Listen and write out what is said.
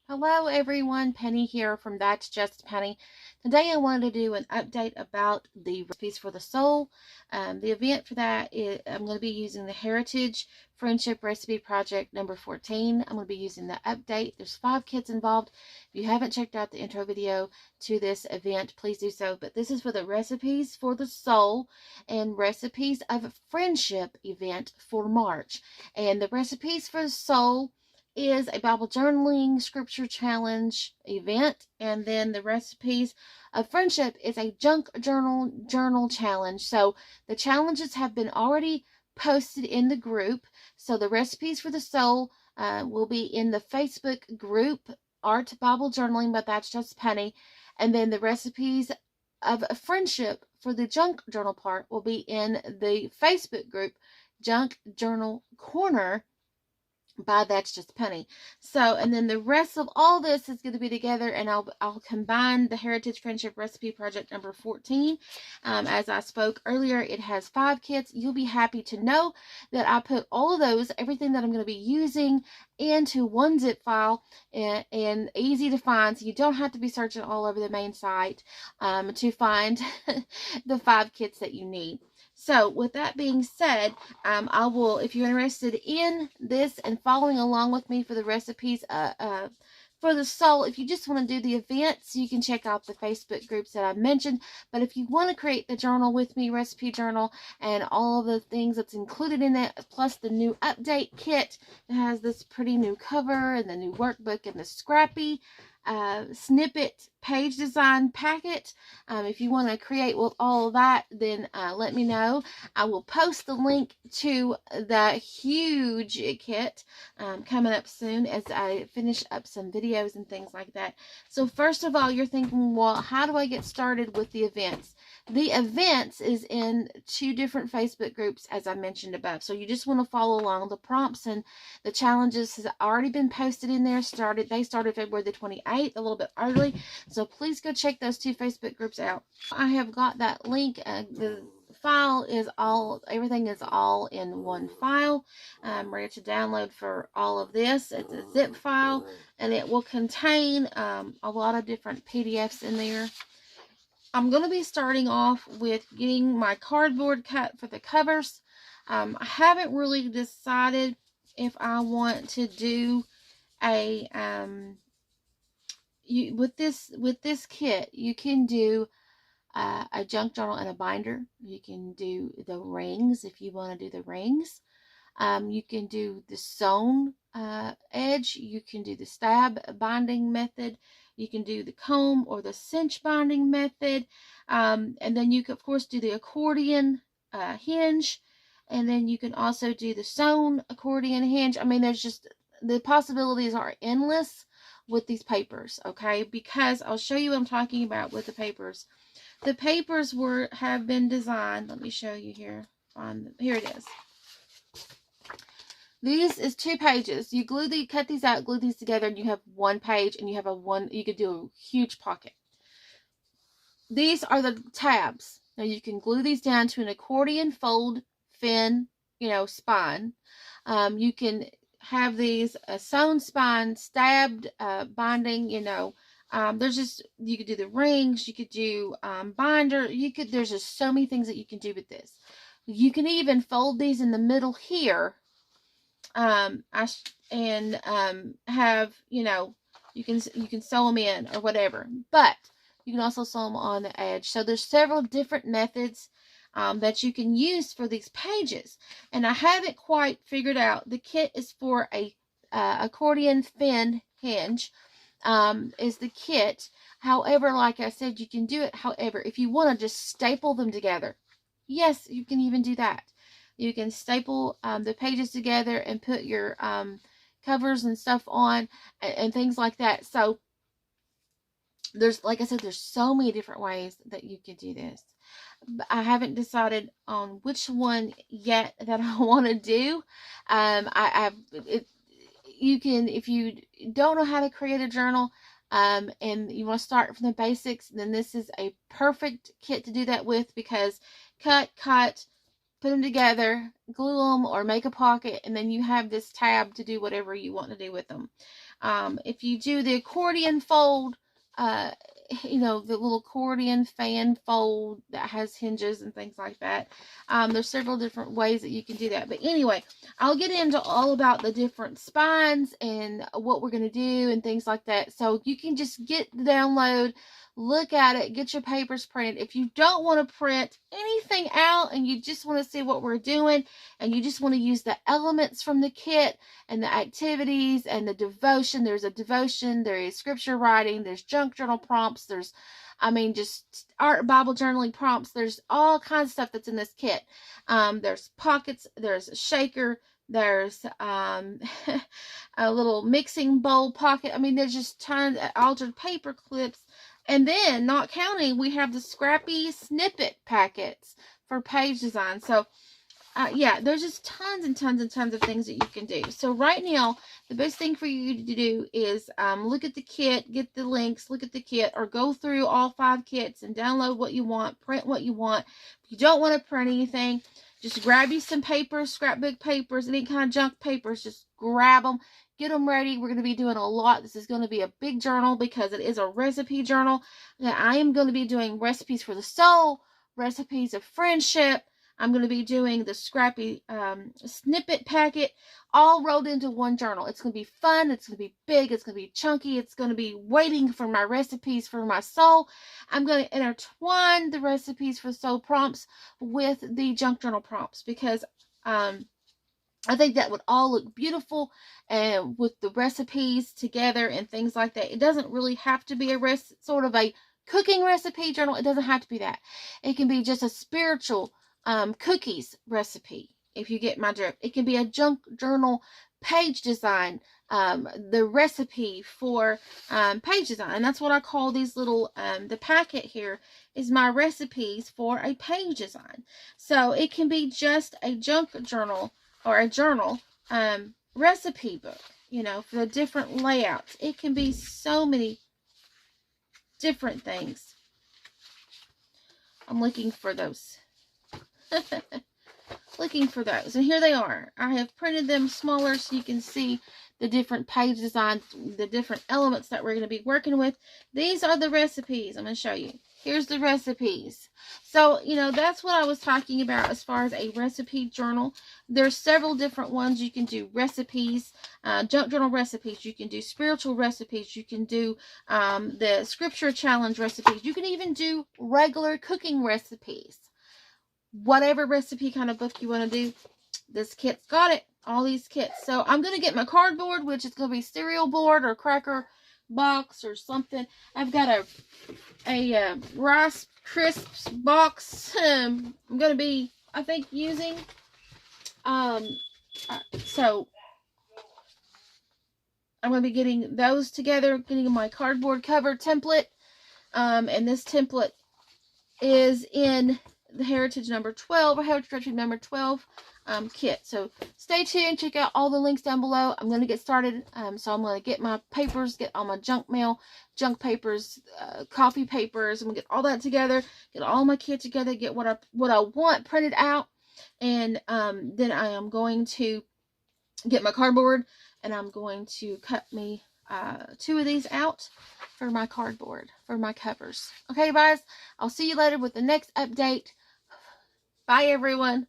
Hello everyone, Penny here from That's Just Penny. Today I wanted to do an update about the recipes for the soul. The event for that is I'm going to be using the Heritage Friendship Recipe Project number 14. I'm going to be using the update. There's 5 kits involved. If you haven't checked out the intro video to this event, please do so. But this is for the recipes for the soul and recipes of friendship event for March. And the recipes for the soul is a Bible journaling scripture challenge event, and then the recipes of friendship is a junk journal challenge. So the challenges have been already posted in the group. So the recipes for the soul will be in the Facebook group Art Bible Journaling, but that's just Penny, and then the recipes of friendship for the junk journal part will be in the Facebook group Junk Journal Corner by That's Just Penny. So, and then the rest of all this is going to be together, and I'll combine the Heritage Friendship Recipe Project number 14. As I spoke earlier, it has 5 kits. You'll be happy to know that I put all of those, everything that I'm going to be using, into one zip file and easy to find, so you don't have to be searching all over the main site to find the 5 kits that you need. So with that being said, I will, if you're interested in this and following along with me for the recipes for the soul, if you just want to do the events, you can check out the Facebook groups that I mentioned. But if you want to create the journal with me, recipe journal, and all of the things that's included in it, plus the new update kit that has this pretty new cover and the new workbook and the Scrappy Snippet page design packet. If you want to create with all of that, then let me know. I will post the link to the huge kit coming up soon as I finish up some videos and things like that. So first of all, you're thinking, well, how do I get started with the events? The events is in 2 different Facebook groups, as I mentioned above. So you just want to follow along. The prompts and the challenges has already been posted in there. They started February the 28th, a little bit early. So please go check those 2 Facebook groups out. I have got that link. The file is all, everything is all in one file. I'm ready to download for all of this. It's a zip file, and it will contain a lot of different PDFs in there. I'm going to be starting off with getting my cardboard cut for the covers. I haven't really decided if I want to do a with this kit. You can do a junk journal and a binder. You can do the rings if you want to do the rings. You can do the sewn edge. You can do the stab binding method. You can do the comb or the cinch binding method. And then you can, of course, do the accordion hinge. And then you can also do the sewn accordion hinge. I mean, there's just, the possibilities are endless with these papers, okay? Because I'll show you what I'm talking about with the papers. The papers have been designed. Let me show you here. Here it is. This is 2 pages. You cut these out, glue these together, and you have 1 page, and you have you could do a huge pocket. These are the tabs. Now you can glue these down to an accordion fold fin, spine. You can have these sewn spine, stabbed binding, there's just, you could do the rings, you could do binder, there's just so many things that you can do with this. You can even fold these in the middle here, have, you can sew them in or whatever, but you can also sew them on the edge. So there's several different methods that you can use for these pages, and I haven't quite figured out. The kit is for a accordion fin hinge is the kit. However, like I said, you can do it. However, if you want to just staple them together, yes, you can even do that. You can staple the pages together and put your covers and stuff on and things like that. So there's, like I said, there's so many different ways that you can do this. I haven't decided on which one yet that I want to do. You can, if you don't know how to create a journal, and you want to start from the basics, then this is a perfect kit to do that with, because cut, put them together, glue them, or make a pocket, and then you have this tab to do whatever you want to do with them. If you do the accordion fold, you know, the little accordion fan fold that has hinges and things like that. There's several different ways that you can do that. But anyway, I'll get into all about the different spines and what we're going to do and things like that. So you can just get the download, look at it, get your papers printed. If you don't want to print anything out and you just want to see what we're doing and you just want to use the elements from the kit and the activities and the devotion, there's a devotion, there is scripture writing, there's junk journal prompts, there's, I mean, just art Bible journaling prompts. There's all kinds of stuff that's in this kit. There's pockets, there's a shaker, there's a little mixing bowl pocket. I mean, there's just tons of altered paper clips. And then, not counting, we have the Scrappy Snippet packets for page design. So, yeah, there's just tons and tons and tons of things that you can do. So right now, the best thing for you to do is look at the kit, get the links, look at the kit, or go through all 5 kits and download what you want, print what you want. If you don't want to print anything, just grab you some papers, scrapbook papers, any kind of junk papers. Just grab them, get them ready. We're going to be doing a lot. This is going to be a big journal because it is a recipe journal. Now, I am going to be doing recipes for the soul, recipes of friendship. I'm going to be doing the Scrappy Snippet packet, all rolled into one journal. It's going to be fun. It's going to be big. It's going to be chunky. It's going to be waiting for my recipes for my soul. I'm going to intertwine the recipes for soul prompts with the junk journal prompts because I think that would all look beautiful and with the recipes together and things like that. It doesn't really have to be a sort of a cooking recipe journal. It doesn't have to be that. It can be just a spiritual cookies recipe, if you get my drift. It can be a junk journal page design, the recipe for page design. And that's what I call these little, the packet here is my recipes for a page design. So it can be just a junk journal or a journal recipe book, you know, for the different layouts. It can be so many different things. I'm looking for those. Looking for those, and here they are. I have printed them smaller so you can see the different page designs, the different elements that we're going to be working with. These are the recipes. I'm going to show you. Here's the recipes. So, you know, that's what I was talking about as far as a recipe journal. There's several different ones. You can do recipes, junk journal recipes. You can do spiritual recipes. You can do the scripture challenge recipes. You can even do regular cooking recipes. Whatever recipe kind of book you want to do, this kit's got it. All these kits. So I'm going to get my cardboard, which is going to be cereal board or cracker box or something. I've got a Rice Crisps box. I'm going to be, I think, using. So I'm going to be getting those together, getting my cardboard cover template. And this template is in the Heritage number 12 or Heritage Recipe number 12 kit. So stay tuned, check out all the links down below. I'm going to get started. So I'm going to get my papers, get all my junk mail, junk papers, coffee papers. I'm going to get all that together, get all my kit together, get what I want printed out. And then I am going to get my cardboard and I'm going to cut me 2 of these out for my cardboard, for my covers. Okay, guys, I'll see you later with the next update. Bye, everyone.